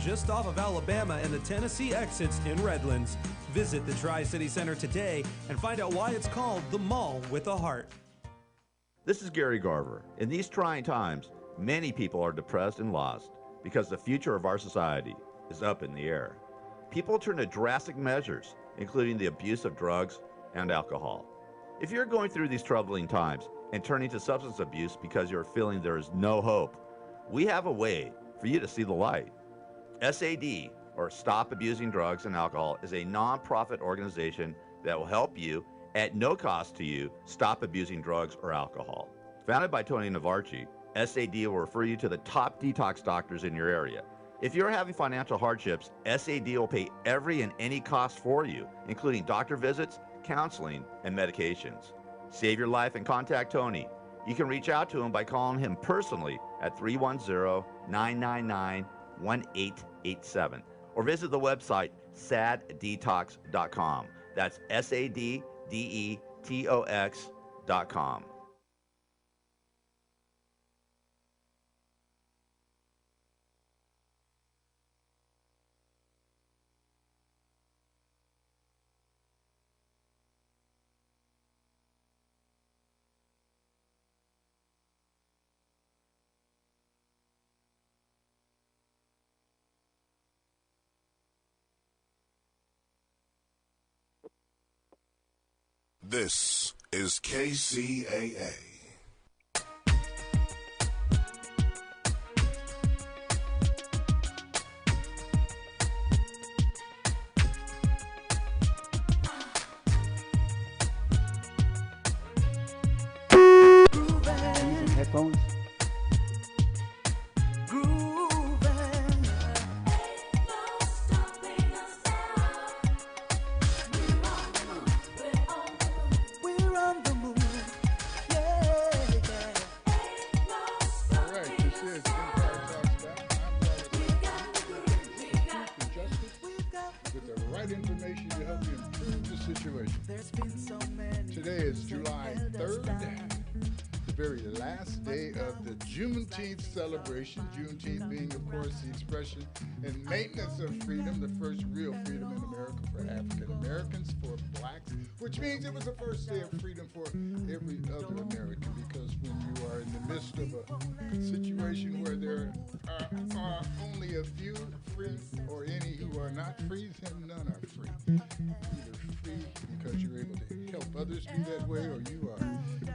just off of Alabama and the Tennessee exits in Redlands. Visit the Tri-City Center today and find out why it's called the Mall with a Heart. This is Gary Garver. In these trying times, many people are depressed and lost because the future of our society is up in the air. People turn to drastic measures, including the abuse of drugs and alcohol. If you're going through these troubling times and turning to substance abuse because you're feeling there is no hope, we have a way for you to see the light. SAD, or Stop Abusing Drugs and Alcohol, is a nonprofit organization that will help you at no cost to you stop abusing drugs or alcohol. Founded by Tony Navarchi, SAD will refer you to the top detox doctors in your area. If you're having financial hardships, SAD will pay every and any cost for you, including doctor visits, counseling, and medications. Save your life and contact Tony. You can reach out to him by calling him personally at 310-999-1887 or visit the website saddetox.com. That's SADDETOX.com. This is KCAA. Headphones. Information to help you improve the situation. Today is July 3rd, the very last day of the Juneteenth celebration. Juneteenth being, of course, the expression and maintenance of freedom, the first real freedom in America for African Americans, for blacks, which means it was the first day of freedom for every other American, because when you are in the midst of a situation where there are only a few free or any who are not free, then none are free. Either free because you're able to help others be that way, or you are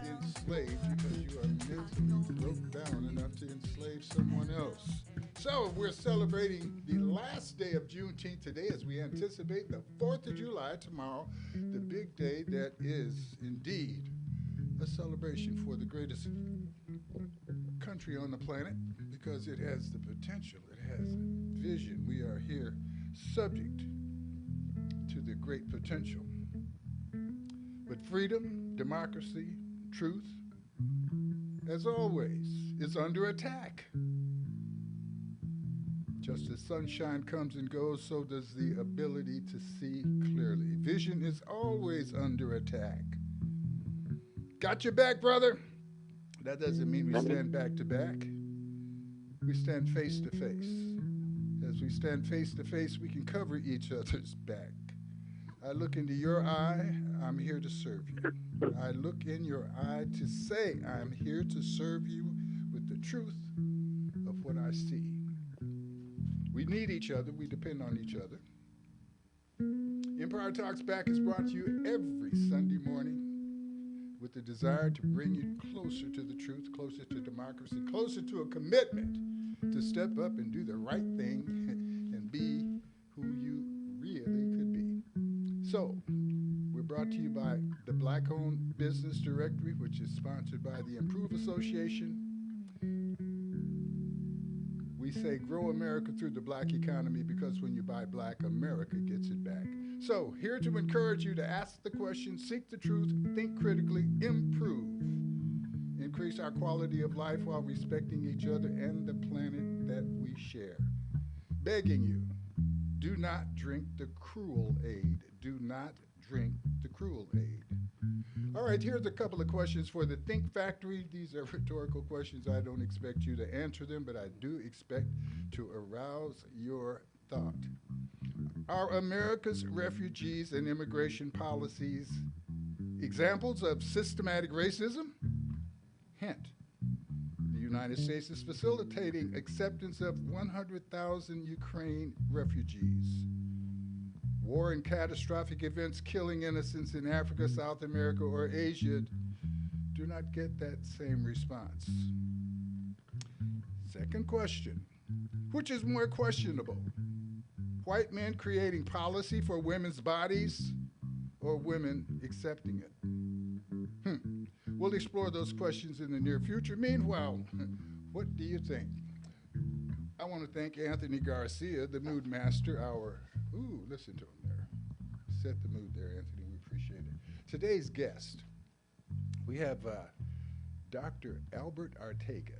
enslaved because you are mentally broke down enough to enslave someone else. So we're celebrating the last day of Juneteenth today as we anticipate the 4th of July tomorrow, the big day that is indeed a celebration for the greatest country on the planet, because it has the potential, it has vision. We are here subject to the great potential. But freedom, democracy, truth, as always, is under attack. Just as sunshine comes and goes, so does the ability to see clearly. Vision is always under attack. Got your back, brother? That doesn't mean we stand back to back. We stand face to face. As we stand face to face, we can cover each other's back. I look into your eye, I'm here to serve you. I look in your eye to say I'm here to serve you with the truth of what I see. We need each other, we depend on each other. Empire Talks Back is brought to you every Sunday morning with the desire to bring you closer to the truth, closer to democracy, closer to a commitment to step up and do the right thing and be who you really could be. So, we're brought to you by the Black-Owned Business Directory, which is sponsored by the Improve Association. We say grow America through the black economy, because when you buy black, America gets it back. So, here to encourage you to ask the question, seek the truth, think critically, improve, increase our quality of life while respecting each other and the planet that we share. Begging you, do not drink the cruel aid. Do not drink the cruel aid. All right, here's a couple of questions for the Think Factory. These are rhetorical questions. I don't expect you to answer them, but I do expect to arouse your thought. Are America's refugees and immigration policies examples of systematic racism? Hint. The United States is facilitating acceptance of 100,000 Ukraine refugees. War and catastrophic events killing innocents in Africa, South America, or Asia do not get that same response. Second question. Which is more questionable? White men creating policy for women's bodies or women accepting it? We'll explore those questions in the near future. Meanwhile, what do you think? I want to thank Anthony Garcia, the mood master, listen to him there. Set the mood there, Anthony. We appreciate it. Today's guest, we have Dr. Albert Arteaga.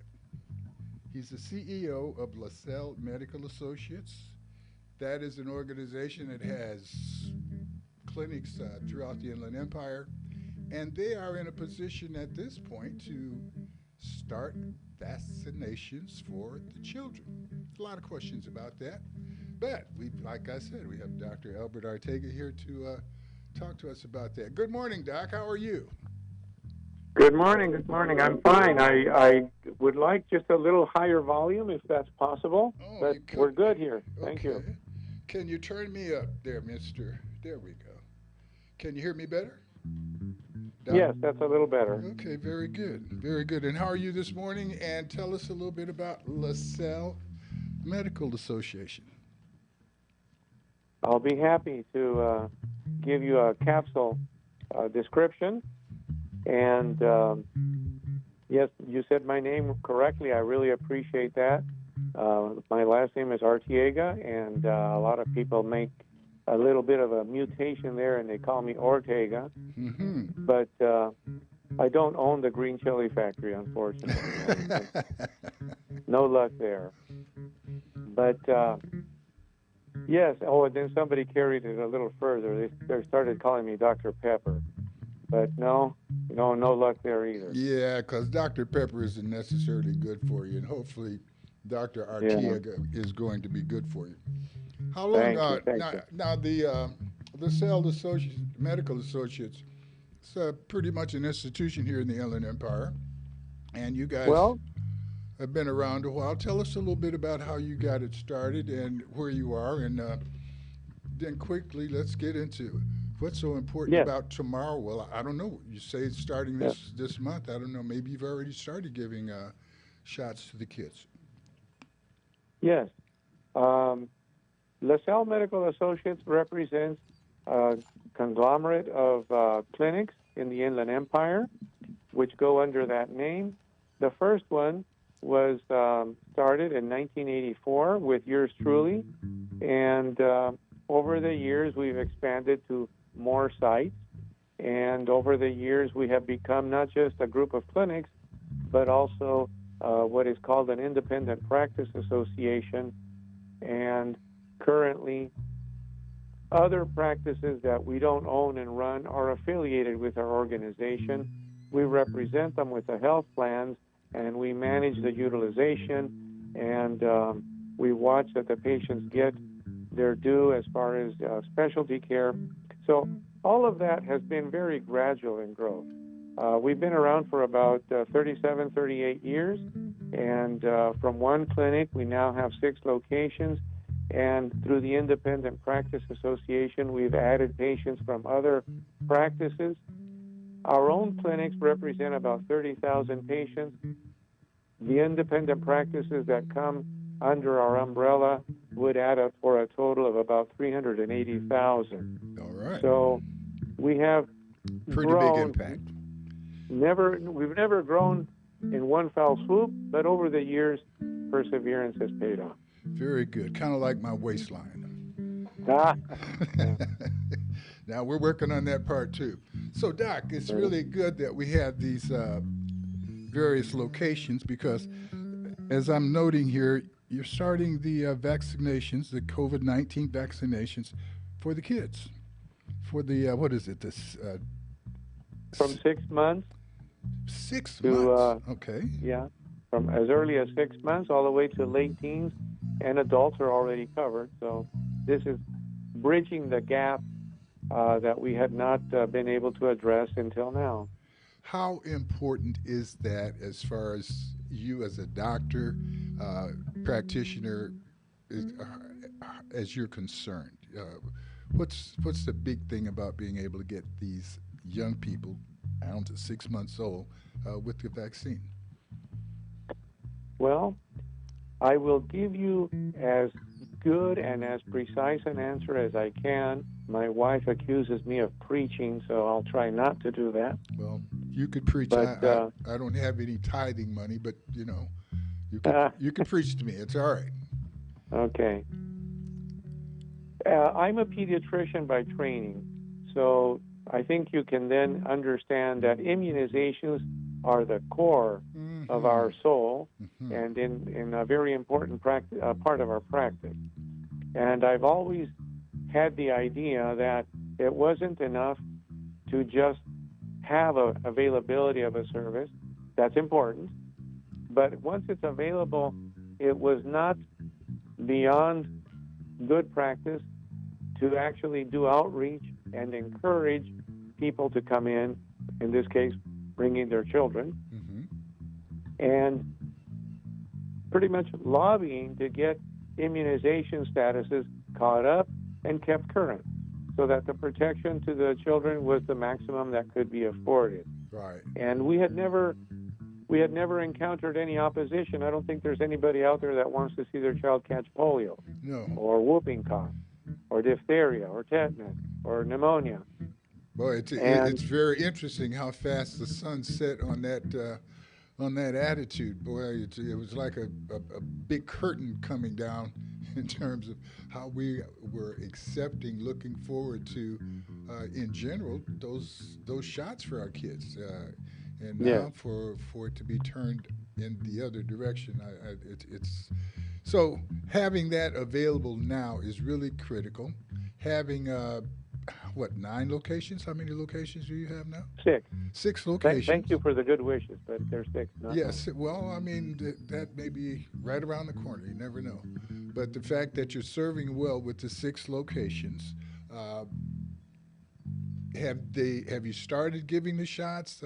He's the CEO of LaSalle Medical Associates. That is an organization that has clinics throughout the Inland Empire, and they are in a position at this point to start vaccinations for the children. A lot of questions about that. But like I said, we have Dr. Albert Arteaga here to talk to us about that. Good morning, Doc. How are you? Good morning. Good morning. I'm fine. I would like just a little higher volume if that's possible. But we're good here. Thank you. Can you turn me up there, mister? There we go. Can you hear me better? Doc? Yes, that's a little better. Okay, very good. Very good. And how are you this morning? And tell us a little bit about LaSalle Medical Association. I'll be happy to give you a capsule description. And yes, you said my name correctly. I really appreciate that. My last name is Arteaga, and a lot of people make a little bit of a mutation there, and they call me Ortega. Mm-hmm. But I don't own the green chili factory, unfortunately. No luck there. But yes, and then somebody carried it a little further. They started calling me Dr. Pepper. But no luck there either. Yeah, because Dr. Pepper isn't necessarily good for you, and hopefully Dr. Arteaga is going to be good for you. How long? Thank you. Now the LaSalle Medical Associates, it's pretty much an institution here in the Inland Empire, and you guys have been around a while. Tell us a little bit about how you got it started and where you are, and then quickly let's get into what's so important about tomorrow. Well, I don't know. You say it's starting this month. I don't know. Maybe you've already started giving shots to the kids. Yes. LaSalle Medical Associates represents a conglomerate of clinics in the Inland Empire, which go under that name. The first one was started in 1984 with yours truly, and over the years we've expanded to more sites, and over the years we have become not just a group of clinics, but also what is called an independent practice association, and currently other practices that we don't own and run are affiliated with our organization. We represent them with the health plans, and we manage the utilization, and we watch that the patients get their due as far as specialty care. So all of that has been very gradual in growth. We've been around for about 37, 38 years, and from one clinic, we now have 6 locations, and through the Independent Practice Association, we've added patients from other practices. Our own clinics represent about 30,000 patients. The independent practices that come under our umbrella would add up for a total of about 380,000. All right. So we have pretty grown, big impact. We've never grown in one fell swoop, but over the years, perseverance has paid off. Very good. Kind of like my waistline. Now we're working on that part too. So Doc, it's really good that we have these various locations, because as I'm noting here, you're starting the vaccinations, the COVID-19 vaccinations for the kids, for the, from 6 months 6 to, months. Okay. yeah, from as early as 6 months all the way to late teens, and adults are already covered. So this is bridging the gap that we had not been able to address until now. How important is that as far as you as a doctor, practitioner, is, as you're concerned? What's the big thing about being able to get these young people down to 6 months old with the vaccine? Well, I will give you as good and as precise an answer as I can. My wife accuses me of preaching, so I'll try not to do that. Well, you could preach. But I don't have any tithing money, but you could preach to me. It's all right. Okay. I'm a pediatrician by training, so I think you can then understand that immunizations are the core of our soul and in a very important part of our practice. And I've always had the idea that it wasn't enough to just have a availability of a service. That's important. But once it's available, it was not beyond good practice to actually do outreach and encourage people to come in this case, bringing their children, and pretty much lobbying to get immunization statuses caught up and kept current so that the protection to the children was the maximum that could be afforded. Right. And we had never encountered any opposition. I don't think there's anybody out there that wants to see their child catch polio, or whooping cough, or diphtheria, or tetanus, or pneumonia. Boy, it's very interesting how fast the sun set on that attitude. Boy, it was like a big curtain coming down in terms of how we were accepting, looking forward to, in general, those shots for our kids. And now for it to be turned in the other direction, it's so having that available now is really critical. Having 9 locations? How many locations do you have now? 6. 6 locations. Thank you for the good wishes, but there's 6. Yes. Well, I mean, that may be right around the corner. You never know. But the fact that you're serving well with the 6 locations, have you started giving the shots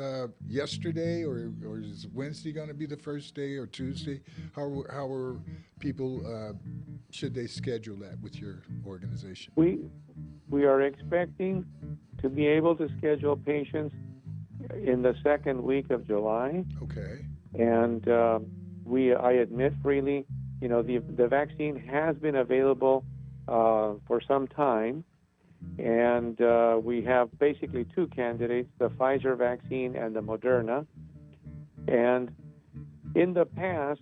yesterday, or is Wednesday going to be the first day, or Tuesday? How are people? Should they schedule that with your organization? We are expecting to be able to schedule patients in the second week of July. Okay. And I admit freely, the vaccine has been available for some time. And we have basically 2 candidates, the Pfizer vaccine and the Moderna. And in the past,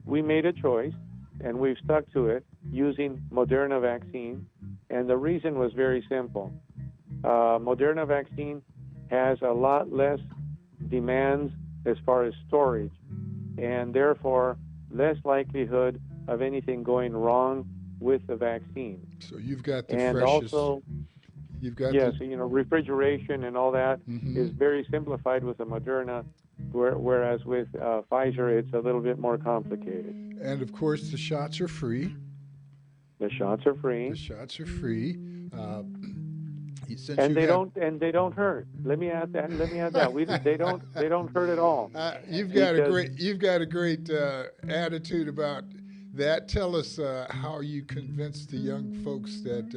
we made a choice, and we've stuck to it, using Moderna vaccine. And the reason was very simple. Moderna vaccine has a lot less demands as far as storage, and therefore less likelihood of anything going wrong with the vaccine. So you've got the and freshest. Also, you've got refrigeration and all that is very simplified with the Moderna, whereas with Pfizer it's a little bit more complicated. And of course, the shots are free. The shots are free. The shots are free. And they don't hurt. Let me add that. They don't hurt at all. You've got a great attitude about that. Tell us how you convince the young folks that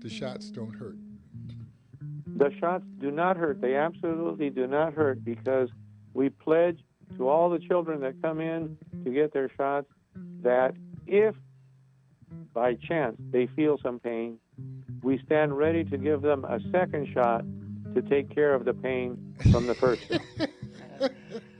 the shots don't hurt. The shots do not hurt. They absolutely do not hurt, because we pledge to all the children that come in to get their shots that if by chance they feel some pain, we stand ready to give them a second shot to take care of the pain from the first shot.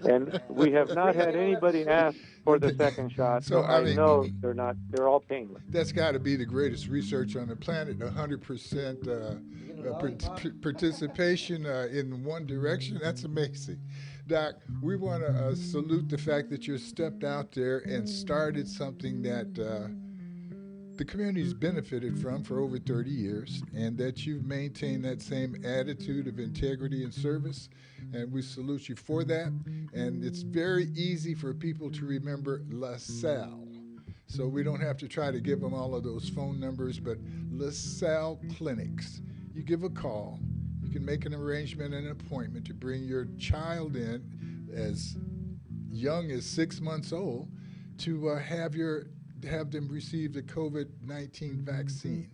And we have not had anybody ask for the second shot, so I know they're all painless. That's got to be the greatest research on the planet, 100% participation in one direction. That's amazing. Doc, we want to salute the fact that you stepped out there and started something that the community's benefited from for over 30 years, and that you've maintained that same attitude of integrity and service, and we salute you for that. And it's very easy for people to remember LaSalle. So we don't have to try to give them all of those phone numbers, but LaSalle Clinics. You give a call, you can make an arrangement and an appointment to bring your child in as young as 6 months old to have them receive the COVID-19 vaccine.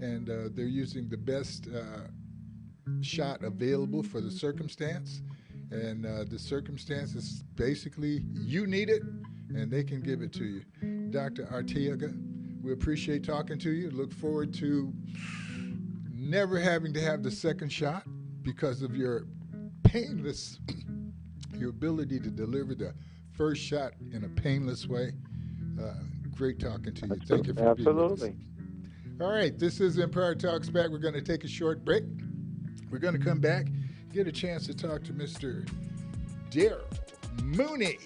And they're using the best shot available for the circumstance. And the circumstance is basically you need it, and they can give it to you. Dr. Arteaga, we appreciate talking to you. Look forward to never having to have the second shot because of your painless, your ability to deliver the first shot in a painless way. Great talking to you. Thank you for being with us. All right, this is Empire Talks Back. We're going to take a short break. We're going to come back, get a chance to talk to Mr. Daryl Mooney.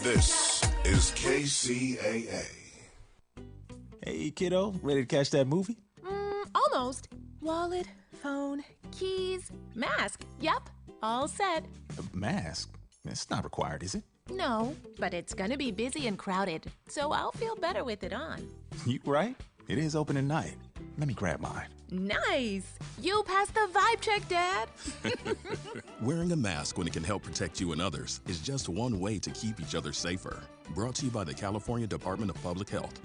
This is KCAA. Hey, kiddo, ready to catch that movie? Almost. Wallet, phone, keys, mask. Yep, all set. A mask? It's not required, is it? No, but it's gonna be busy and crowded, so I'll feel better with it on. You right. It is opening night. Let me grab mine. Nice! You passed the vibe check, Dad. Wearing a mask when it can help protect you and others is just one way to keep each other safer. Brought to you by the California Department of Public Health.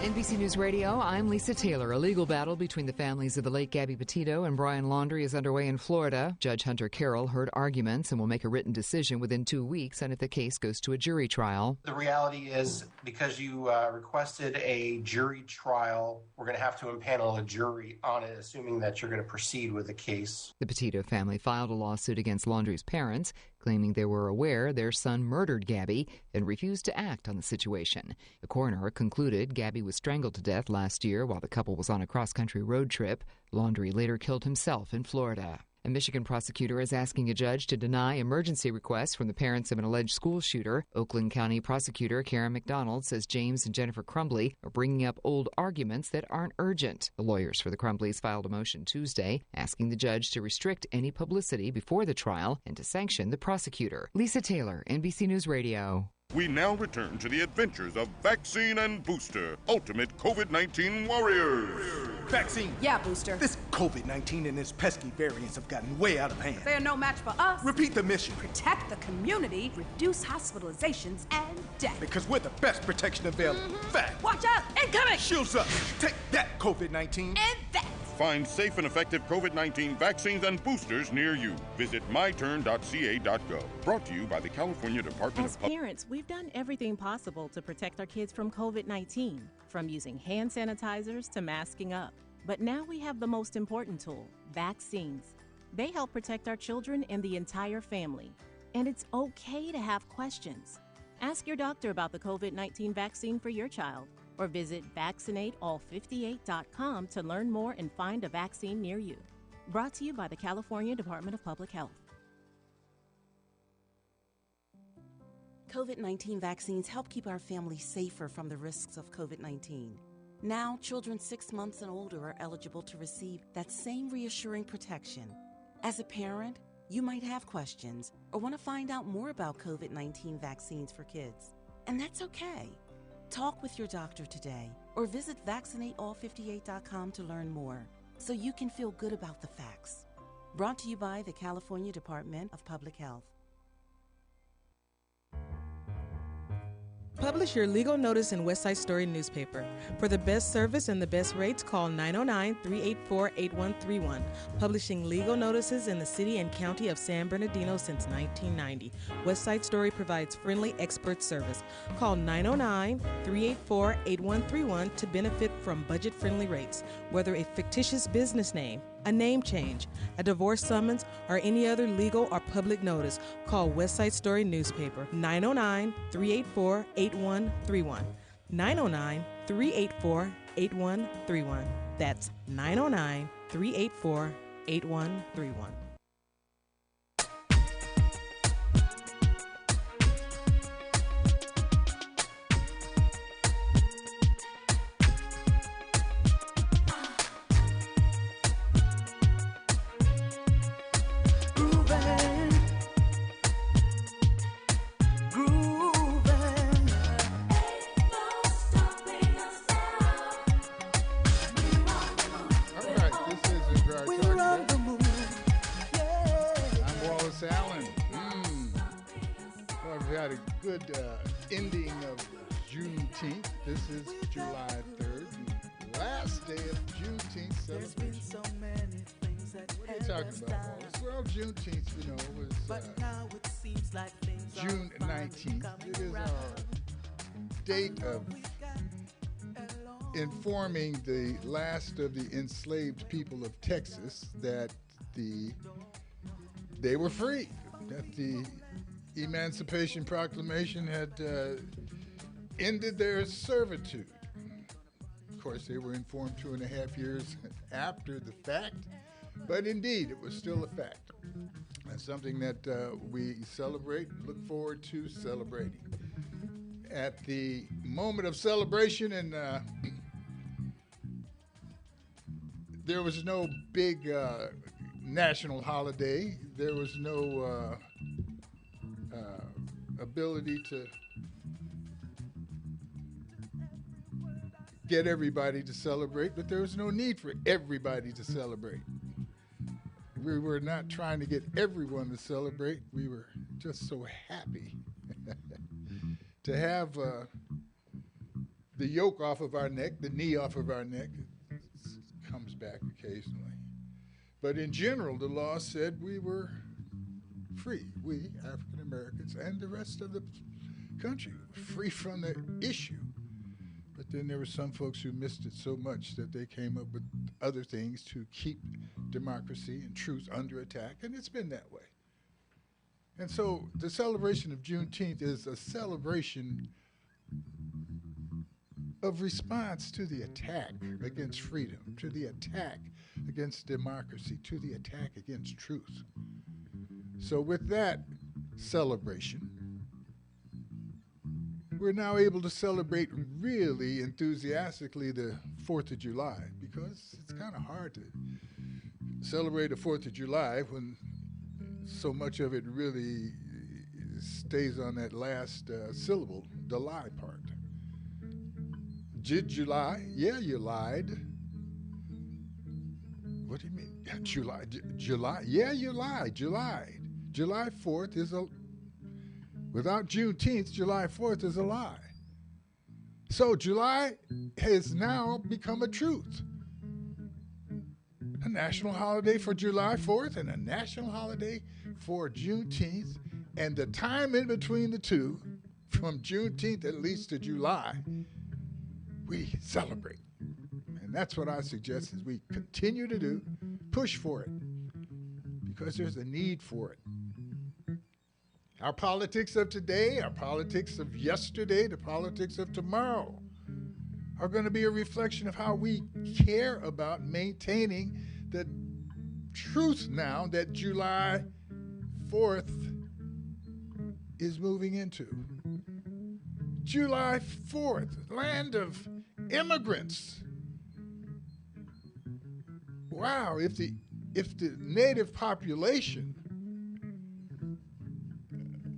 NBC News Radio, I'm Lisa Taylor. A legal battle between the families of the late Gabby Petito and Brian Laundrie is underway in Florida. Judge Hunter Carroll heard arguments and will make a written decision within 2 weeks on if the case goes to a jury trial. The reality is, because you requested a jury trial, we're going to have to impanel a jury on it, assuming that you're going to proceed with the case. The Petito family filed a lawsuit against Laundrie's parents, claiming they were aware their son murdered Gabby and refused to act on the situation. The coroner concluded Gabby was strangled to death last year while the couple was on a cross-country road trip. Laundrie later killed himself in Florida. A Michigan prosecutor is asking a judge to deny emergency requests from the parents of an alleged school shooter. Oakland County prosecutor Karen McDonald says James and Jennifer Crumbly are bringing up old arguments that aren't urgent. The lawyers for the Crumbleys filed a motion Tuesday asking the judge to restrict any publicity before the trial and to sanction the prosecutor. Lisa Taylor, NBC News Radio. We now return to the adventures of Vaccine and Booster, Ultimate COVID-19 Warriors. Vaccine. Yeah, Booster. This COVID-19 and its pesky variants have gotten way out of hand. They are no match for us. Repeat the mission. Protect the community, reduce hospitalizations and death. Because we're the best protection available. Fact. Watch out! Incoming! Shields up. Take that, COVID-19. And that. Find safe and effective COVID-19 vaccines and boosters near you. Visit myturn.ca.gov. Brought to you by the California Department of Parents, we've done everything possible to protect our kids from COVID-19, from using hand sanitizers to masking up. But now we have the most important tool, vaccines. They help protect our children and the entire family. And it's okay to have questions. Ask your doctor about the COVID-19 vaccine for your child, or visit vaccinateall58.com to learn more and find a vaccine near you. Brought to you by the California Department of Public Health. COVID-19 vaccines help keep our families safer from the risks of COVID-19. Now, children 6 months and older are eligible to receive that same reassuring protection. As a parent, you might have questions or want to find out more about COVID-19 vaccines for kids. And that's okay. Talk with your doctor today or visit vaccinateall58.com to learn more so you can feel good about the facts. Brought to you by the California Department of Public Health. Publish your legal notice in West Side Story newspaper. For the best service and the best rates, call 909-384-8131. Publishing legal notices in the city and county of San Bernardino since 1990. West Side Story provides friendly expert service. Call 909-384-8131 to benefit from budget-friendly rates. Whether a fictitious business name, a name change, a divorce summons, or any other legal or public notice, call West Side Story newspaper 909-384-8131. 909-384-8131. That's 909-384-8131. Good ending of Juneteenth. This is July 3rd, the last day of Juneteenth celebration. What are you talking about, Wallace? Well, Juneteenth, was June 19th. It is our date of informing the last of the enslaved people of Texas that they were free, that the Emancipation Proclamation had ended their servitude. Of course, they were informed 2.5 years after the fact, but indeed, it was still a fact. And something that we celebrate, look forward to celebrating. At the moment of celebration, and there was no big national holiday. There was no ability to get everybody to celebrate, but there was no need for everybody to celebrate. We were not trying to get everyone to celebrate. We were just so happy to have the yoke off of our neck, the knee off of our neck. It comes back occasionally. But in general, the law said we were free, we, African Americans, and the rest of the country, free from the issue. But then there were some folks who missed it so much that they came up with other things to keep democracy and truth under attack, and it's been that way. And so the celebration of Juneteenth is a celebration of response to the attack against freedom, to the attack against democracy, to the attack against truth. So with that celebration, we're now able to celebrate really enthusiastically the 4th of July, because it's kind of hard to celebrate the 4th of July when so much of it really stays on that last syllable, the lie part. Did you lie? Yeah, you lied. What do you mean? July? Yeah, you lied. You lied. July 4th is without Juneteenth, July 4th is a lie. So July has now become a truth. A national holiday for July 4th and a national holiday for Juneteenth. And the time in between the two, from Juneteenth at least to July, we celebrate. And that's what I suggest is we continue to do, push for it, because there's a need for it. Our politics of today, our politics of yesterday, the politics of tomorrow are going to be a reflection of how we care about maintaining the truth now that July 4th is moving into. July 4th, land of immigrants. Wow, if the native population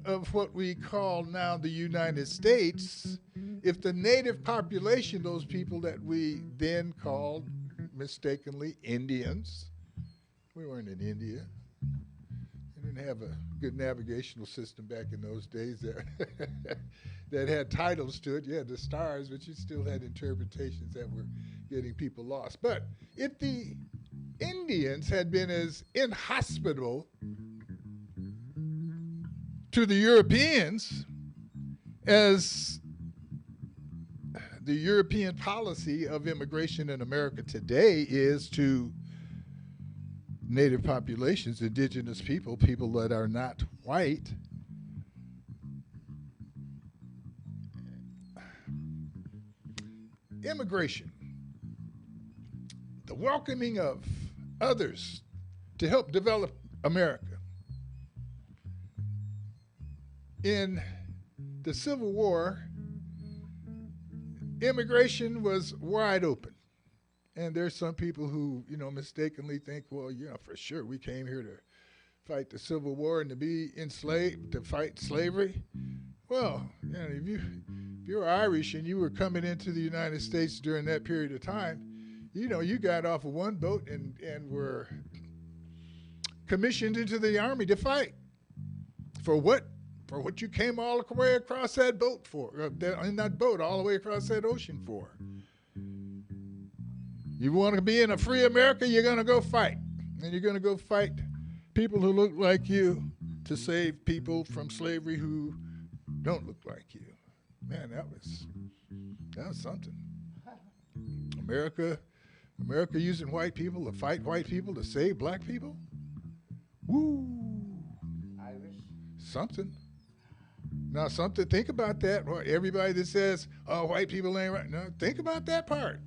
of what we call now the United States, if the native population, those people that we then called mistakenly Indians, we weren't in India. In the didn't have a good navigational system back in those days that that had titles to it. You had the stars, but you still had interpretations that were getting people lost. But if the Indians had been as inhospitable to the Europeans as the European policy of immigration in America today is to native populations, indigenous people, people that are not white, immigration, the welcoming of others to help develop America. In the Civil War, immigration was wide open. And there's some people who, mistakenly think, well, for sure we came here to fight the Civil War and to be enslaved, to fight slavery. Well, if you're Irish and you were coming into the United States during that period of time, you got off of one boat and were commissioned into the army to fight. For what? For what you came all the way across that boat for, in that boat all the way across that ocean for. You want to be in a free America, you're going to go fight. And you're going to go fight people who look like you to save people from slavery who don't look like you. Man, that was something. America using white people to fight white people to save black people? Woo! Irish? Something. Now, think about that. Well, everybody that says, oh, white people ain't right. No, think about that part.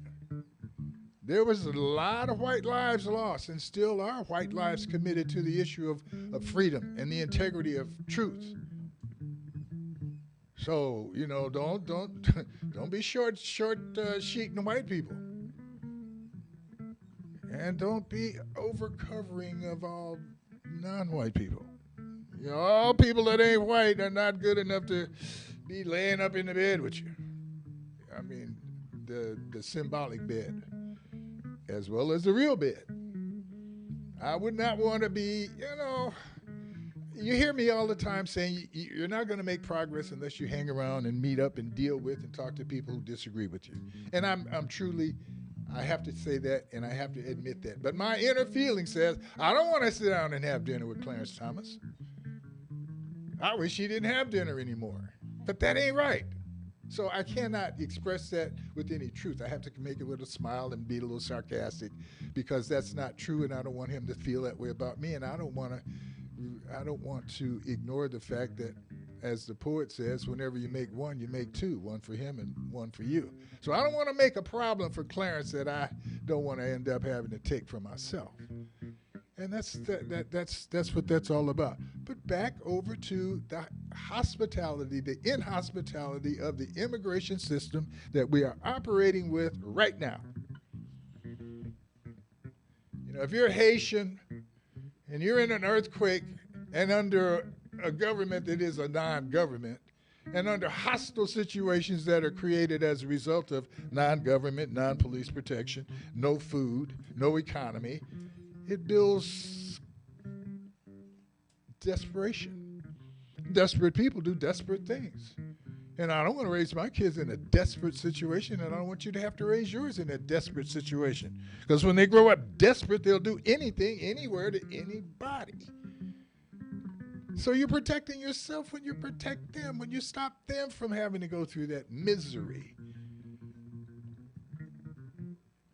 There was a lot of white lives lost, and still are white lives committed to the issue of freedom and the integrity of truth. So, don't be short sheeting white people. And don't be over-covering of all non-white people. All people that ain't white are not good enough to be laying up in the bed with you. I mean, the symbolic bed, as well as the real bed. I would not want to be, you hear me all the time saying you're not going to make progress unless you hang around and meet up and deal with and talk to people who disagree with you. And I'm truly, I have to say that, and I have to admit that. But my inner feeling says, I don't want to sit down and have dinner with Clarence Thomas. I wish he didn't have dinner anymore. But that ain't right. So I cannot express that with any truth. I have to make it with a smile and be a little sarcastic, because that's not true, and I don't want him to feel that way about me, and I don't want to ignore the fact that, as the poet says, whenever you make one, you make two, one for him and one for you. So I don't want to make a problem for Clarence that I don't want to end up having to take for myself. And that's what that's all about. But back over to the hospitality, the inhospitality of the immigration system that we are operating with right now. If you're Haitian and you're in an earthquake and under a government that is a non-government, and under hostile situations that are created as a result of non-government, non-police protection, no food, no economy, it builds desperation. Desperate people do desperate things. And I don't want to raise my kids in a desperate situation, and I don't want you to have to raise yours in a desperate situation. Because when they grow up desperate, they'll do anything, anywhere, to anybody. So you're protecting yourself when you protect them, when you stop them from having to go through that misery.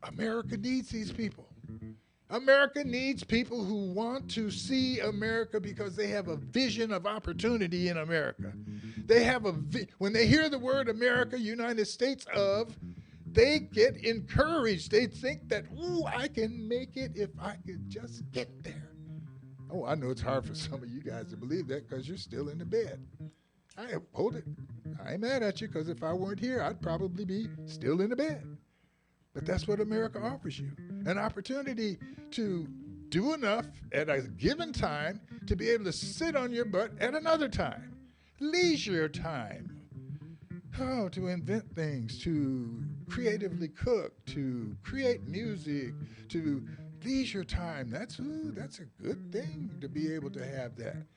America needs these people. America needs people who want to see America because they have a vision of opportunity in America. They have when they hear the word America, United States of, they get encouraged. They think that, ooh, I can make it if I could just get there. Oh, I know it's hard for some of you guys to believe that because you're still in the bed. Hold it. I ain't mad at you, because if I weren't here, I'd probably be still in the bed. But that's what America offers you, an opportunity to do enough at a given time to be able to sit on your butt at another time. Leisure time. Oh, to invent things, to creatively cook, to create music, to Leisure time, that's a good thing to be able to have that.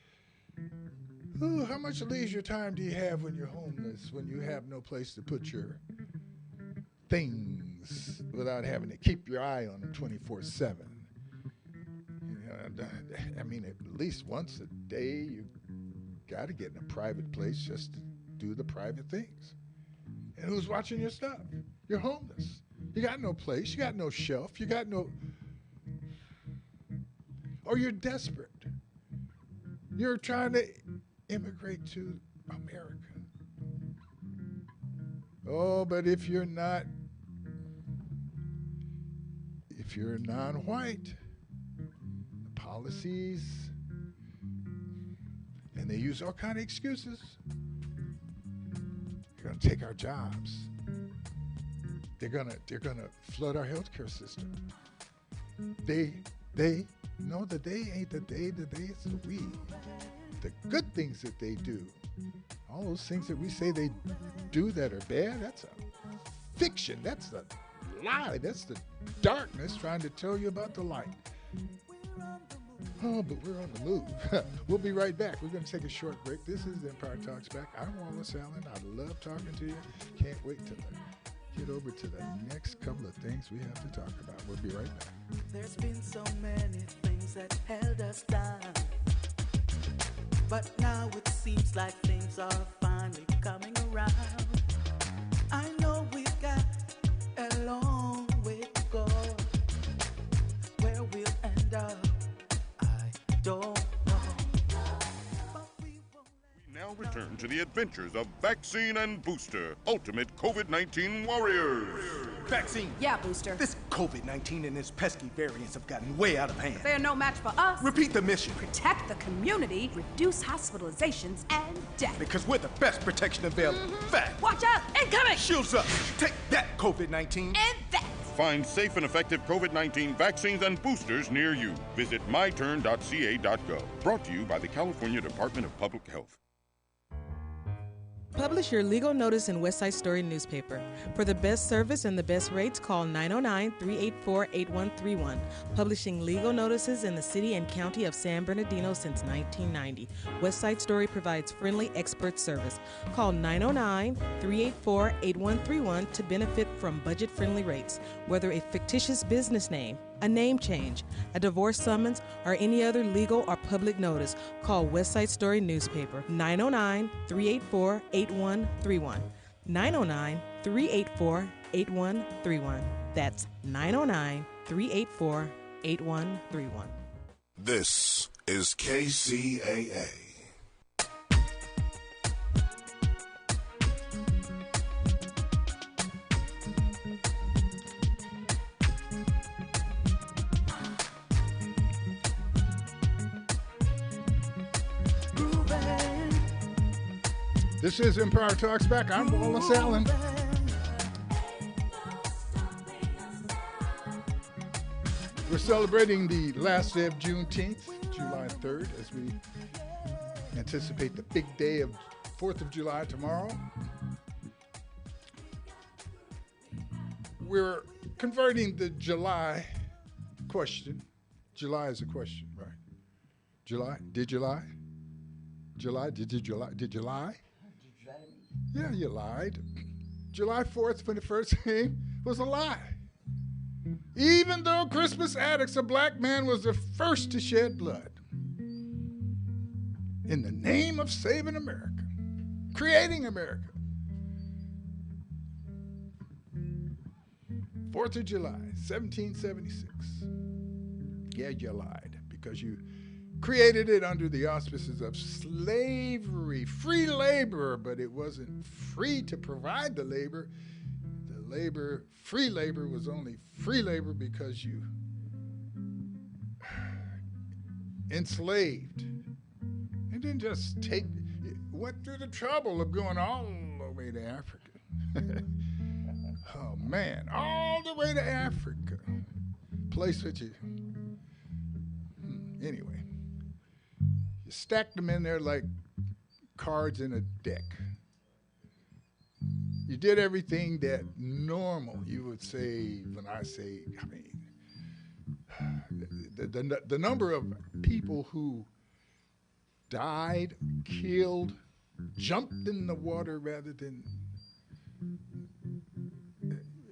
Ooh, how much leisure time do you have when you're homeless, when you have no place to put your things without having to keep your eye on them 24/7? I mean, at least once a day, you got to get in a private place just to do the private things. And who's watching your stuff? You're homeless. You got no place. You got no shelf. You got no... Or you're desperate. You're trying to immigrate to America. Oh, but if you're non-white, the policies, and they use all kind of excuses. They're going to take our jobs. They're gonna flood our healthcare system. They no, the day ain't the day. The day is the we. The good things that they do, all those things that we say they do that are bad, that's a fiction. That's a lie. That's the darkness trying to tell you about the light. Oh, but we're on the move. We'll be right back. We're going to take a short break. This is Empire Talks Back. I'm Wallace Allen. I love talking to you. Can't wait to get over to the next couple of things we have to talk about. We'll be right back. There's been so many things that held us down, but now it seems like things are finally coming around. I know we've got a long way to go. Where we'll end up, I don't know. We now return to the adventures of Vaccine and Booster, Ultimate COVID-19 Warriors. Vaccine. Yeah, Booster. This COVID-19 and its pesky variants have gotten way out of hand. They're no match for us. Repeat the mission. Protect the community, reduce hospitalizations and death. Because we're the best protection available. Fact. Watch out! Incoming! Shields up. Take that, COVID-19. And that. Find safe and effective COVID-19 vaccines and boosters near you. Visit myturn.ca.gov. Brought to you by the California Department of Public Health. Publish your legal notice in West Side Story newspaper. For the best service and the best rates, call 909-384-8131. Publishing legal notices in the city and county of San Bernardino since 1990. West Side Story provides friendly expert service. Call 909-384-8131 to benefit from budget-friendly rates. Whether a fictitious business name, a name change, a divorce summons, or any other legal or public notice, call West Side Story newspaper 909-384-8131. 909-384-8131. That's 909-384-8131. This is KCAA. This is Empire Talks Back. I'm Wallace Allen. We're celebrating the last day of Juneteenth, July 3rd, as we anticipate the big day of 4th of July tomorrow. We're converting the July question. July is a question, right? July? Did you lie? July? Did you lie? Did you lie? Yeah, you lied. July 4th, when it first came, was a lie. Even though Christmas addicts, a black man was the first to shed blood. In the name of saving America, creating America. 4th of July, 1776. Yeah, you lied because you created it under the auspices of slavery, free labor, but it wasn't free to provide the labor. The labor, free labor, was only free labor because you enslaved. It didn't just went through the trouble of going all the way to Africa. Oh man, all the way to Africa. Place that you, anyway. You stacked them in there like cards in a deck. You did everything that normal you would say, when I say, I mean, the number of people who died, killed, jumped in the water rather than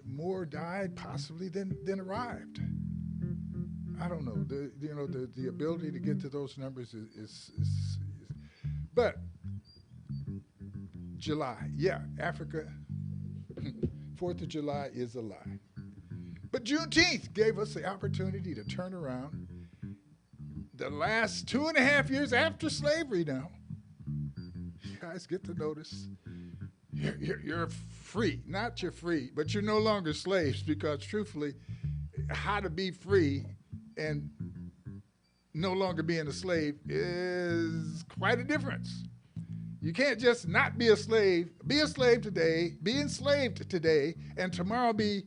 more died possibly than arrived. I don't know. The ability to get to those numbers is but July, yeah, Africa, 4th of July is a lie. But Juneteenth gave us the opportunity to turn around the last 2.5 years after slavery now. You guys get to notice. You're free. Not you're free, but you're no longer slaves, because truthfully, how to be free and no longer being a slave is quite a difference. You can't just not be a slave today, be enslaved today, and tomorrow be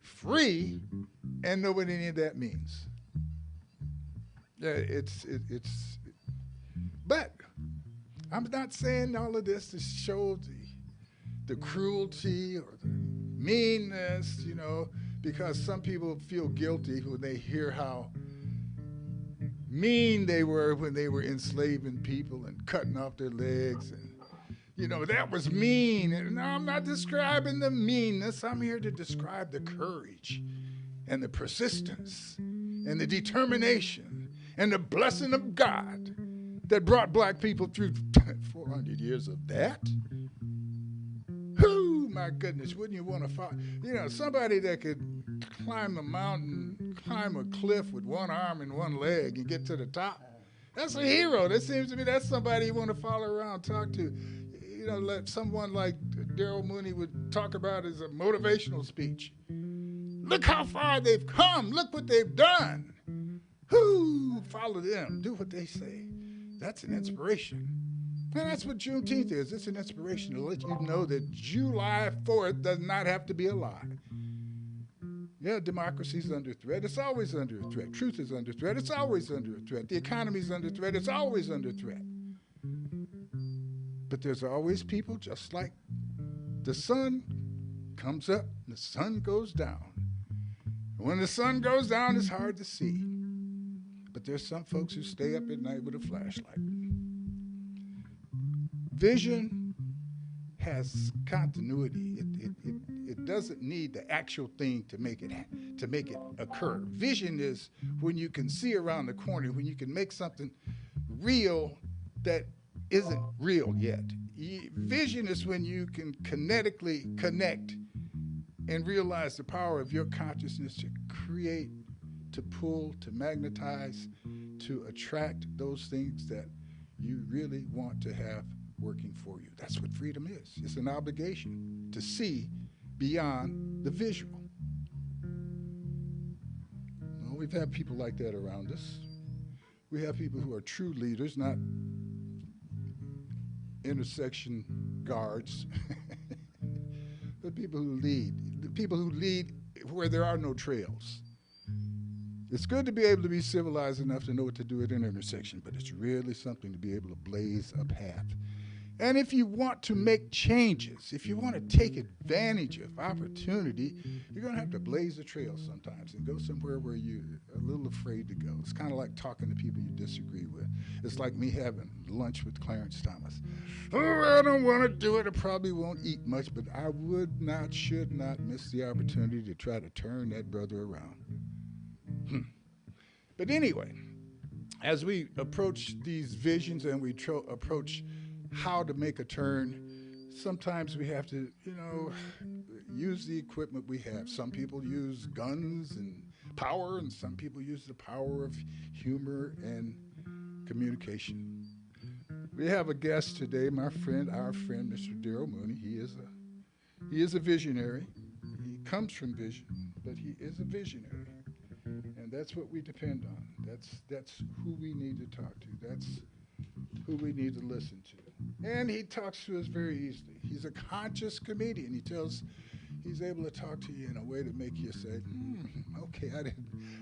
free and know what any of that means. Yeah, but I'm not saying all of this to show the cruelty or the meanness, because some people feel guilty when they hear how mean they were when they were enslaving people and cutting off their legs, and that was mean. And no, I'm not describing the meanness. I'm here to describe the courage and the persistence and the determination and the blessing of God that brought black people through 400 years of that. Whoo, my goodness, wouldn't you want to follow? Somebody that could climb a mountain, climb a cliff with one arm and one leg and get to the top. That's a hero. That seems to me that's somebody you want to follow around, talk to. Let someone like Daryl Mooney would talk about as a motivational speech. Look how far they've come. Look what they've done. Whoo, follow them. Do what they say. That's an inspiration. And that's what Juneteenth is. It's an inspiration to let you know that July 4th does not have to be a lie. Yeah, democracy's under threat. It's always under threat. Truth is under threat. It's always under threat. The economy's under threat. It's always under threat. But there's always people just like the sun comes up and the sun goes down. When the sun goes down, it's hard to see. But there's some folks who stay up at night with a flashlight. Vision has continuity. It doesn't need the actual thing to make it occur. Vision is when you can see around the corner, when you can make something real that isn't real yet. Vision is when you can kinetically connect and realize the power of your consciousness to create, to pull, to magnetize, to attract those things that you really want to have working for you. That's what freedom is. It's an obligation to see beyond the visual. Well, we've had people like that around us. We have people who are true leaders, not intersection guards, but people who lead where there are no trails. It's good to be able to be civilized enough to know what to do at an intersection, but it's really something to be able to blaze a path. And if you want to make changes, if you want to take advantage of opportunity, you're going to have to blaze a trail sometimes and go somewhere where you're a little afraid to go. It's kind of like talking to people you disagree with. It's like me having lunch with Clarence Thomas. Oh, I don't want to do it. I probably won't eat much, but I should not miss the opportunity to try to turn that brother around. But anyway, as we approach these visions and we approach how to make a turn, sometimes we have to, use the equipment we have. Some people use guns and power, and some people use the power of humor and communication. We have a guest today, our friend, Mr. Daryl Mooney. He is a visionary. He comes from vision, but he is a visionary. And that's what we depend on. That's who we need to talk to. That's who we need to listen to. And he talks to us very easily. He's a conscious comedian. He's able to talk to you in a way to make you say, okay,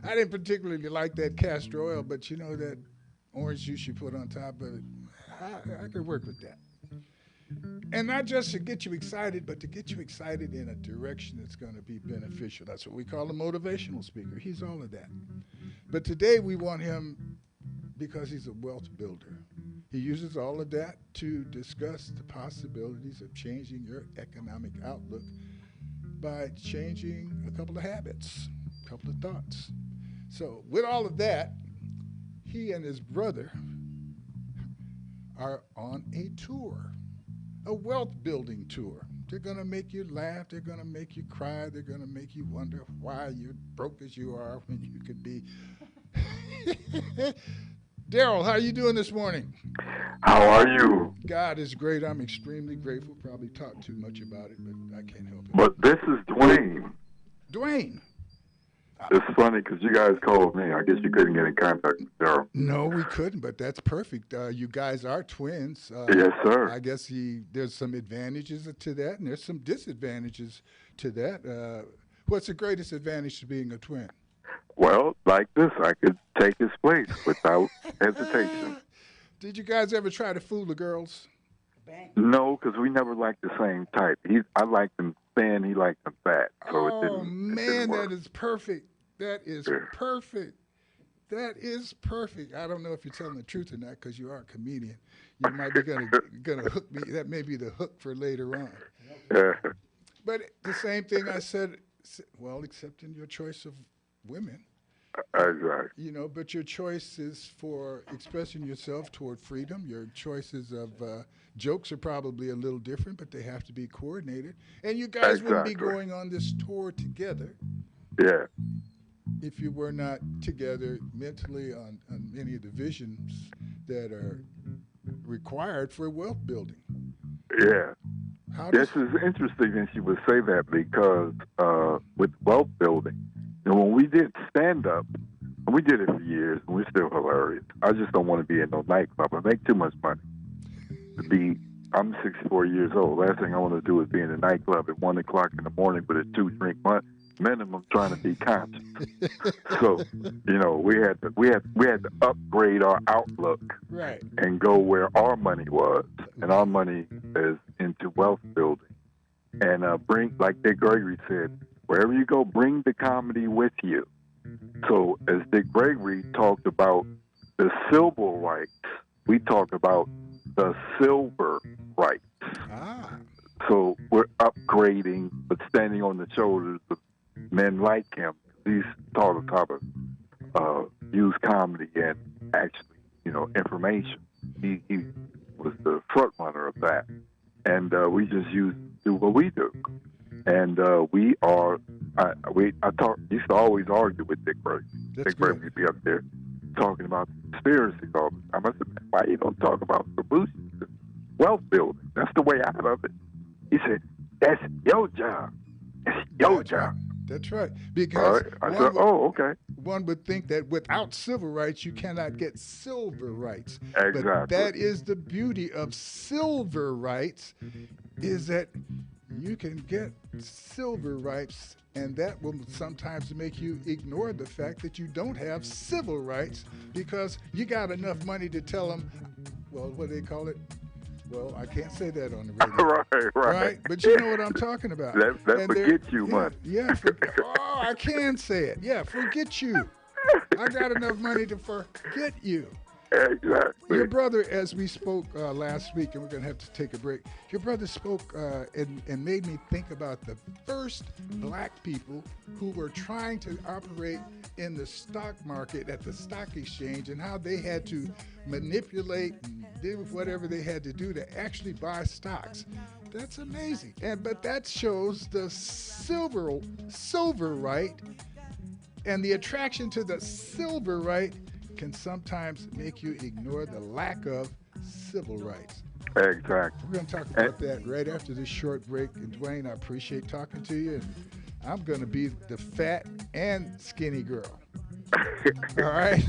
I didn't particularly like that castor oil, but that orange juice you put on top of it, I could work with that. And not just to get you excited, but to get you excited in a direction that's going to be beneficial. That's what we call a motivational speaker. He's all of that. But today we want him because he's a wealth builder. He uses all of that to discuss the possibilities of changing your economic outlook by changing a couple of habits, a couple of thoughts. So with all of that, he and his brother are on a tour, a wealth building tour. They're going to make you laugh. They're going to make you cry. They're going to make you wonder why you're broke as you are when you could be. Daryl, how are you doing this morning? How are you? God is great. I'm extremely grateful. Probably talk too much about it, but I can't help it. But this is Dwayne. Dwayne. It's funny because you guys called me. I guess you couldn't get in contact with Daryl. No, we couldn't, but that's perfect. You guys are twins. Yes, sir. I guess there's some advantages to that, and there's some disadvantages to that. What's the greatest advantage to being a twin? Well, like this, I could take his place without hesitation. Did you guys ever try to fool the girls? No, because we never liked the same type. I liked them thin, he liked them fat. So it didn't work. That is perfect. That is perfect. That is perfect. I don't know if you're telling the truth or not because you are a comedian. You might be gonna hook me. That may be the hook for later on. But the same thing I said, well, except in your choice of women. Exactly. But your choices for expressing yourself toward freedom, your choices of jokes are probably a little different, but they have to be coordinated. And you guys wouldn't be going on this tour together. Yeah. If you were not together mentally on many of the visions that are required for wealth building. Yeah. This is interesting that you would say that because with wealth building, when we did stand-up, and we did it for years, and we're still hilarious. I just don't want to be in no nightclub. I make too much money. I'm 64 years old. Last thing I want to do is be in a nightclub at 1 o'clock in the morning with a 2-drink minimum trying to be conscious. So, we had to upgrade our outlook and go where our money was. And our money is into wealth building. And bring, like Dick Gregory said, wherever you go, bring the comedy with you. So as Dick Gregory talked about the civil rights, we talk about the silver rights. So we're upgrading, but standing on the shoulders of men like him. He's taught us how to use comedy and actually, information. He was the front runner of that. And we just do what we do. And we are, used to always argue with Dick Gregory. Dick Gregory would be up there talking about conspiracies all the time. I said, why you don't talk about solutions to wealth building? That's the way out of it. He said, that's your job. It's your job. That's right. Because okay. One would think that without civil rights, you cannot get silver rights. Exactly. But that is the beauty of silver rights, is that you can get silver rights, and that will sometimes make you ignore the fact that you don't have civil rights because you got enough money to tell them, well, what do they call it? Well, I can't say that on the radio. Right. But you know what I'm talking about. That forget you money. Yeah. I can say it. Yeah, forget you. I got enough money to forget you. Exactly. Your brother, as we spoke last week, and we're going to have to take a break, your brother spoke and made me think about the first black people who were trying to operate in the stock market at the stock exchange and how they had to manipulate and do whatever they had to do to actually buy stocks. That's amazing. But that shows the silver right, and the attraction to the silver right can sometimes make you ignore the lack of civil rights. Exactly. We're going to talk about that right after this short break. And Dwayne, I appreciate talking to you. And I'm going to be the fat and skinny girl. All right?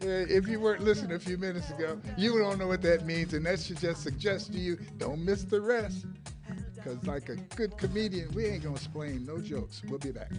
If you weren't listening a few minutes ago, you don't know what that means. And that should just suggest to you, don't miss the rest. Because like a good comedian, we ain't going to explain no jokes. We'll be back.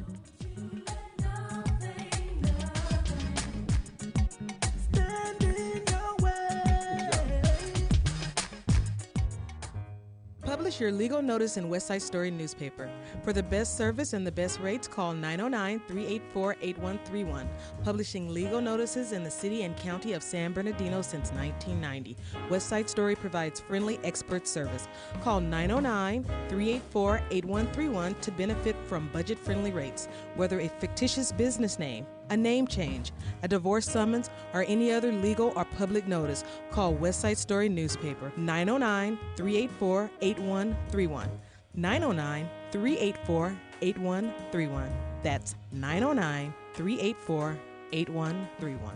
Publish your legal notice in West Side Story newspaper. For the best service and the best rates, call 909-384-8131. Publishing legal notices in the city and county of San Bernardino since 1990. West Side Story provides friendly expert service. Call 909-384-8131 to benefit from budget-friendly rates. Whether a fictitious business name, a name change, a divorce summons, or any other legal or public notice, call West Side Story newspaper 909-384-8131. 909-384-8131. That's 909-384-8131.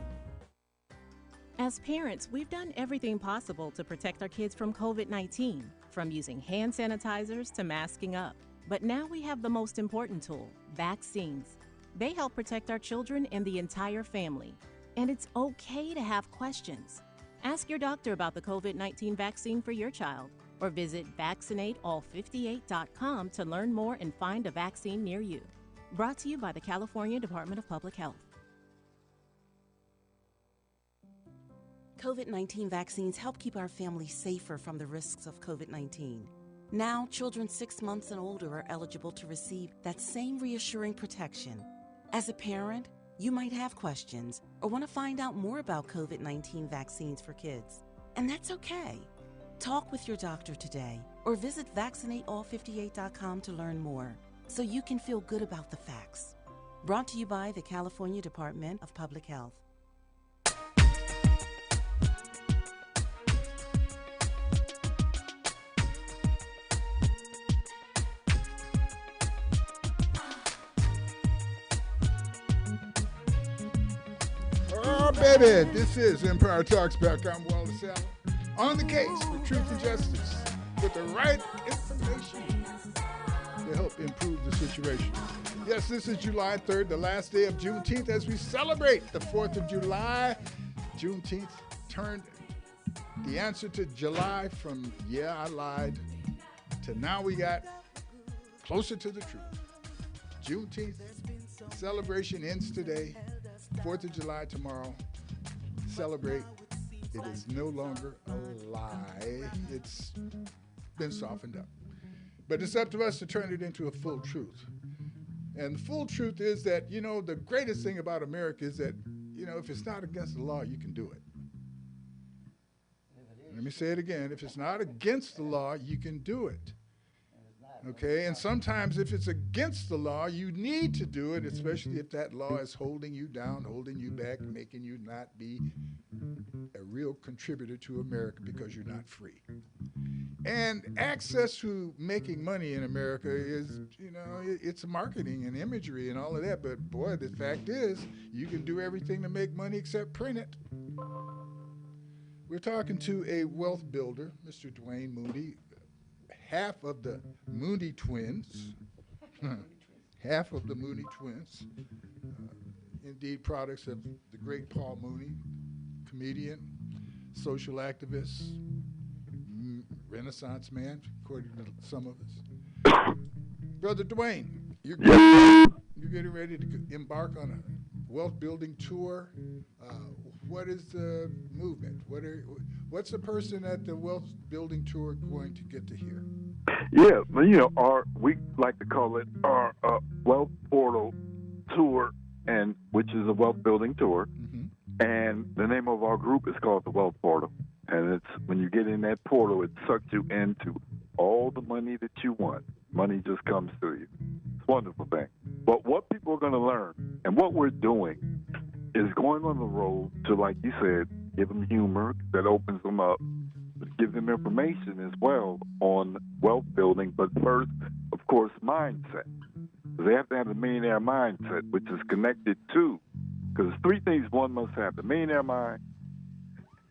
As parents, we've done everything possible to protect our kids from COVID-19, from using hand sanitizers to masking up. But now we have the most important tool, vaccines. They help protect our children and the entire family. And it's okay to have questions. Ask your doctor about the COVID-19 vaccine for your child, or visit vaccinateall58.com to learn more and find a vaccine near you. Brought to you by the California Department of Public Health. COVID-19 vaccines help keep our families safer from the risks of COVID-19. Now, children 6 months and older are eligible to receive that same reassuring protection. As a parent, you might have questions or want to find out more about COVID-19 vaccines for kids. And that's okay. Talk with your doctor today or visit vaccinateall58.com to learn more so you can feel good about the facts. Brought to you by the California Department of Public Health. Baby, this is Empire Talks Back. I'm Wallace Allen. On the case for truth and justice with the right information to help improve the situation. Yes, this is July 3rd, the last day of Juneteenth, as we celebrate the 4th of July. Juneteenth turned the answer to July from, yeah, I lied, to now we got closer to the truth. Juneteenth celebration ends today. 4th of July tomorrow. Celebrate. It is no longer a lie. It's been softened up. But it's up to us to turn it into a full truth. And the full truth is that, you know, the greatest thing about America is that, you know, if it's not against the law, you can do it. Let me say it again. If it's not against the law, you can do it. Okay, and sometimes if it's against the law, you need to do it, especially if that law is holding you down, holding you back, making you not be a real contributor to America because you're not free. And access to making money in America is, you know, it's marketing and imagery and all of that, but boy, the fact is, you can do everything to make money except print it. We're talking to a wealth builder, Mr. Dwayne Moody, half of the Moody twins, indeed products of the great Paul Mooney, comedian, social activist, Renaissance man, according to some of us. Brother Dwayne, you're getting ready to embark on a wealth building tour. What is the movement? What's the person at the wealth building tour going to get to hear? Yeah, you know, we like to call it our wealth portal tour, and which is a wealth building tour. Mm-hmm. And the name of our group is called the Wealth Portal. And it's when you get in that portal, it sucks you into all the money that you want. Money just comes to you. It's a wonderful thing. But what people are going to learn, and what we're doing, is going on the road to, like you said, give them humor that opens them up, but give them information as well on wealth building. But first, of course, mindset. They have to have the millionaire mindset, which is connected to, because there's three things one must have: the millionaire mind,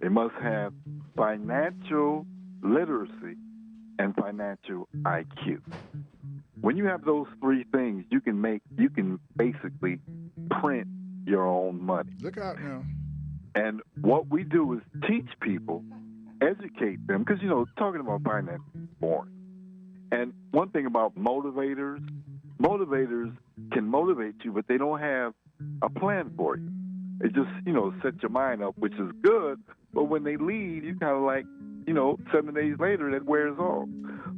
they must have financial literacy, and financial IQ. When you have those three things, you can basically print your own money. Look out now. And what we do is teach people, educate them, because, you know, talking about finance is boring. And one thing about motivators can motivate you, but they don't have a plan for you. They just, you know, set your mind up, which is good, but when they leave, you kind of like, 7 days later, that wears off.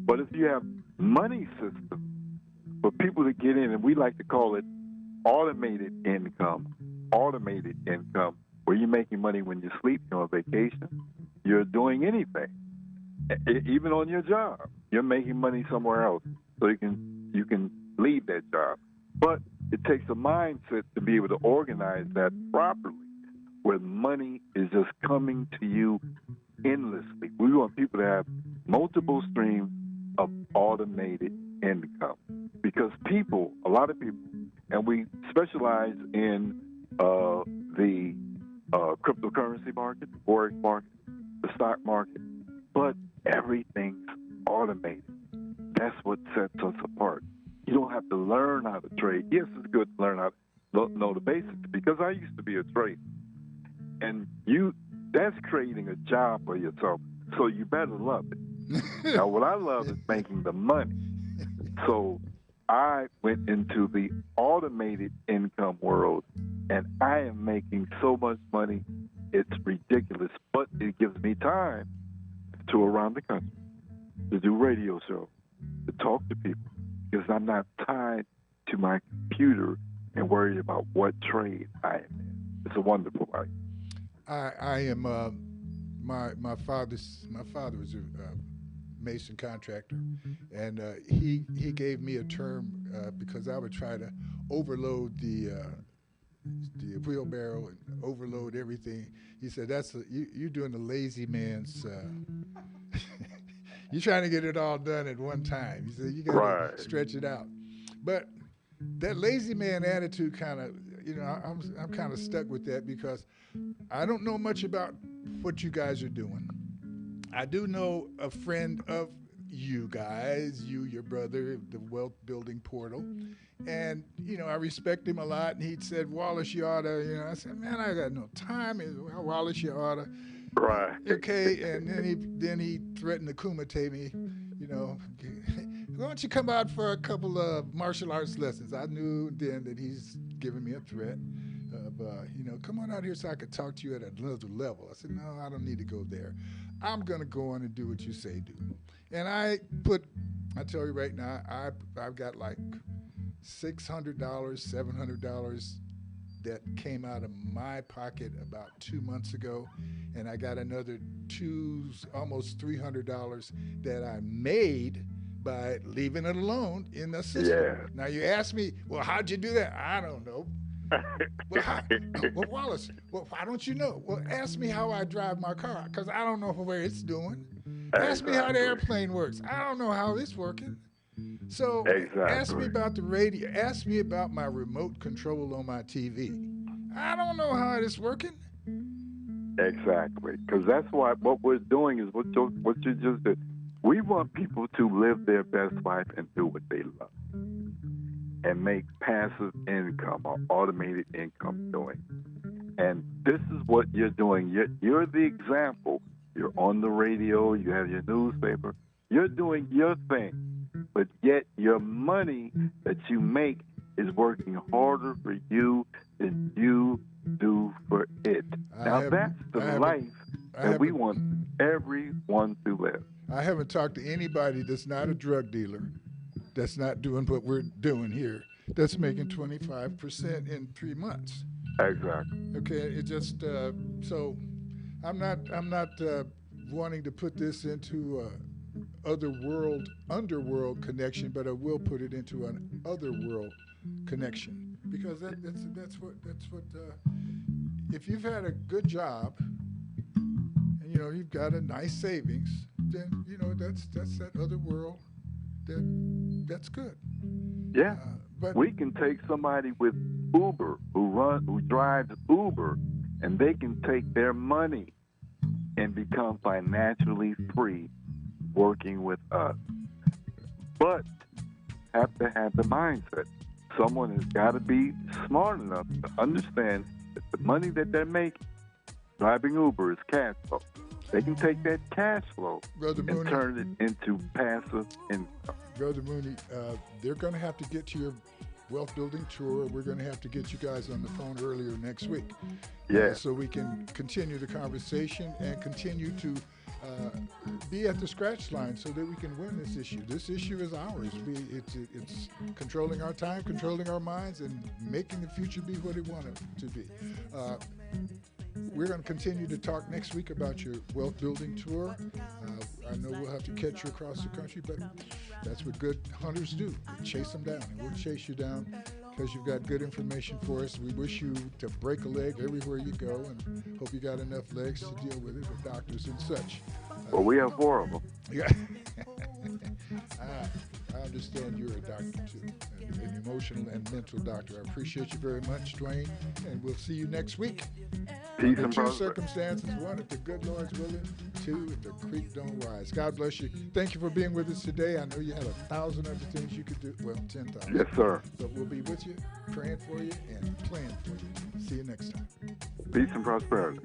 But if you have money systems for people to get in, and we like to call it automated income, where you're making money when you sleep, you're on vacation, you're doing anything, even on your job, you're making money somewhere else, so you can leave that job. But it takes a mindset to be able to organize that properly, where money is just coming to you endlessly. We want people to have multiple streams of automated income, because a lot of people, and we specialize in the cryptocurrency market, forex market, the stock market, but everything's automated. That's what sets us apart. You don't have to learn how to trade. Yes, it's good to learn how to know the basics, because I used to be a trader, and that's creating a job for yourself, so you better love it. Now, what I love is making the money. So I went into the automated income world, and I am making so much money, it's ridiculous. But it gives me time to tour around the country, to do radio shows, to talk to people, because I'm not tied to my computer and worried about what trade I am in. It's a wonderful life. I am my father was a mason contractor, and he gave me a term because I would try to overload the wheelbarrow and overload everything. He said, you're doing the lazy man's you're trying to get it all done at one time. He said, you got to stretch it out. But that lazy man attitude kind of, I'm kind of stuck with that, because I don't know much about what you guys are doing. I do know a friend of you guys, your brother, the Wealth Building Portal. And, I respect him a lot. And he said, Wallace, you ought to, I said, man, I got no time. Well, Wallace, you ought to. Right. Okay. And then he threatened to kumite me, why don't you come out for a couple of martial arts lessons? I knew then that he's giving me a threat of, come on out here so I could talk to you at another level. I said, no, I don't need to go there. I'm going to go on and do what you say do. And I tell you right now, I've got like $600, $700 that came out of my pocket about 2 months ago. And I got another almost $300 that I made by leaving it alone in the system. Yeah. Now you ask me, well, how'd you do that? I don't know. Well, Wallace, why don't you know? Well, ask me how I drive my car, because I don't know where it's doing. Ask me how the airplane works. I don't know how it's working. So ask me about the radio. Ask me about my remote control on my TV. I don't know how it's working. Exactly, because that's what we're doing is what you just did. We want people to live their best life and do what they love and make passive income or automated income doing. And this is what you're doing. You're the example. You're on the radio. You have your newspaper. You're doing your thing. But yet your money that you make is working harder for you than you do for it. That's the life that we want everyone to live. I haven't talked to anybody that's not a drug dealer, that's not doing what we're doing here, that's making 25% in 3 months. Exactly. Okay, it just so I'm not wanting to put this into underworld connection, but I will put it into an otherworld connection, because that's what if you've had a good job and you've got a nice savings, then that's that other world that's good. Yeah, but we can take somebody with Uber who drives Uber, and they can take their money and become financially free working with us. But have to have the mindset. Someone has got to be smart enough to understand that the money that they're making driving Uber is cash flow. They can take that cash flow and turn it into passive income. Brother Mooney, they're going to have to get to your wealth building tour. We're going to have to get you guys on the phone earlier next week. Yeah. So we can continue the conversation and continue to be at the scratch line so that we can win this issue. This issue is ours. It's controlling our time, controlling our minds, and making the future be what we want it to be. We're going to continue to talk next week about your wealth building tour. I know we'll have to catch you across the country, but that's what good hunters do. They chase them down, and we'll chase you down because you've got good information for us. We wish you to break a leg everywhere you go, and hope you got enough legs to deal with it with doctors and such. Well, we have 4 of them. Yeah. I understand you're a doctor, too, an emotional and mental doctor. I appreciate you very much, Dwayne, and we'll see you next week. Peace Under and 2 prosperity. circumstances: 1, if the good Lord's willing; 2, if the creek don't rise. God bless you. Thank you for being with us today. I know you had 1,000 other things you could do. Well, 10,000. Yes, sir. But we'll be with you, praying for you, and playing for you. See you next time. Peace and prosperity.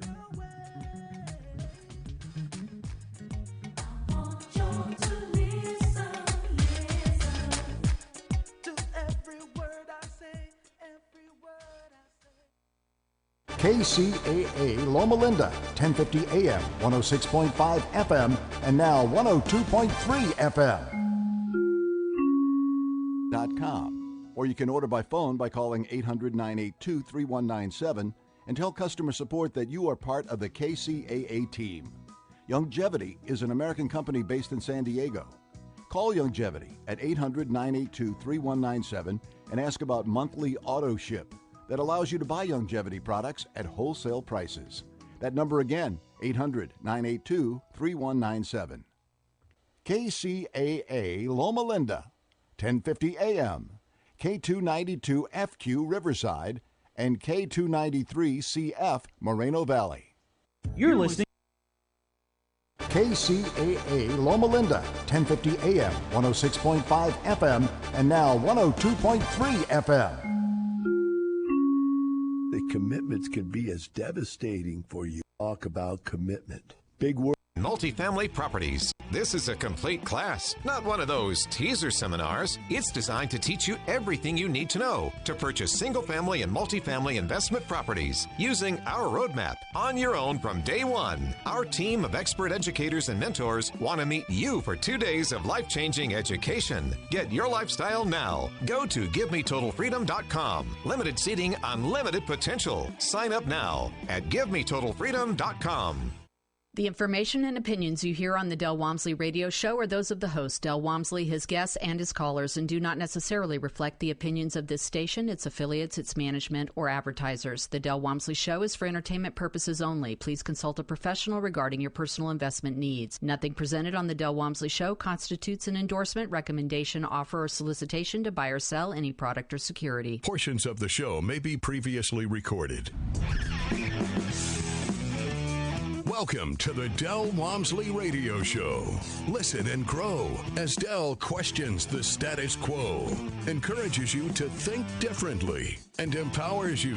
KCAA Loma Linda, 1050 AM, 106.5 FM, and now 102.3 FM. .com, or you can order by phone by calling 800-982-3197 and tell customer support that you are part of the KCAA team. Longevity is an American company based in San Diego. Call Longevity at 800-982-3197 and ask about monthly auto ship that allows you to buy Longevity products at wholesale prices. That number again, 800-982-3197. KCAA Loma Linda, 1050 AM, K292FQ Riverside, and K293CF Moreno Valley. You're listening. KCAA Loma Linda, 1050 AM, 106.5 FM, and now 102.3 FM. The commitments can be as devastating for you. Talk about commitment. Big word. Multifamily Properties. This is a complete class, not one of those teaser seminars. It's designed to teach you everything you need to know to purchase single-family and multifamily investment properties using our roadmap on your own from day one. Our team of expert educators and mentors want to meet you for 2 days of life-changing education. Get your lifestyle now. Go to GiveMeTotalFreedom.com. Limited seating, unlimited potential. Sign up now at GiveMeTotalFreedom.com. The information and opinions you hear on the Del Walmsley radio show are those of the host, Del Walmsley, his guests, and his callers, and do not necessarily reflect the opinions of this station, its affiliates, its management, or advertisers. The Del Walmsley show is for entertainment purposes only. Please consult a professional regarding your personal investment needs. Nothing presented on the Del Walmsley show constitutes an endorsement, recommendation, offer, or solicitation to buy or sell any product or security. Portions of the show may be previously recorded. Welcome to the Del Walmsley Radio Show. Listen and grow as Del questions the status quo, encourages you to think differently, and empowers you